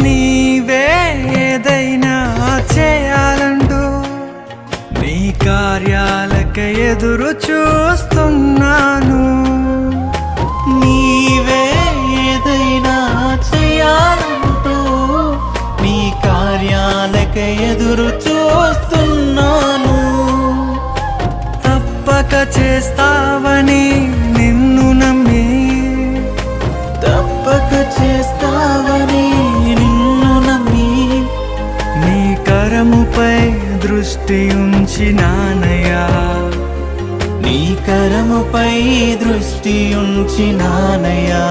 నీవే ఏదైనా చేయాలంటూ నీ కార్యాలక ఎదురు చూస్తున్నాను. నీవే ఏదైనా చేయాలంటూ నీ కార్యాలక ఎదురు చూస్తున్నాను. తప్పక చేస్తావని నిన్ను నమ్మి, తప్పక చేస్తావని నిన్ను నమ్మి, నీ కరముపై దృష్టి ఉంచినానయ్యా. నీ కరముపై దృష్టి ఉంచినానయ్యా.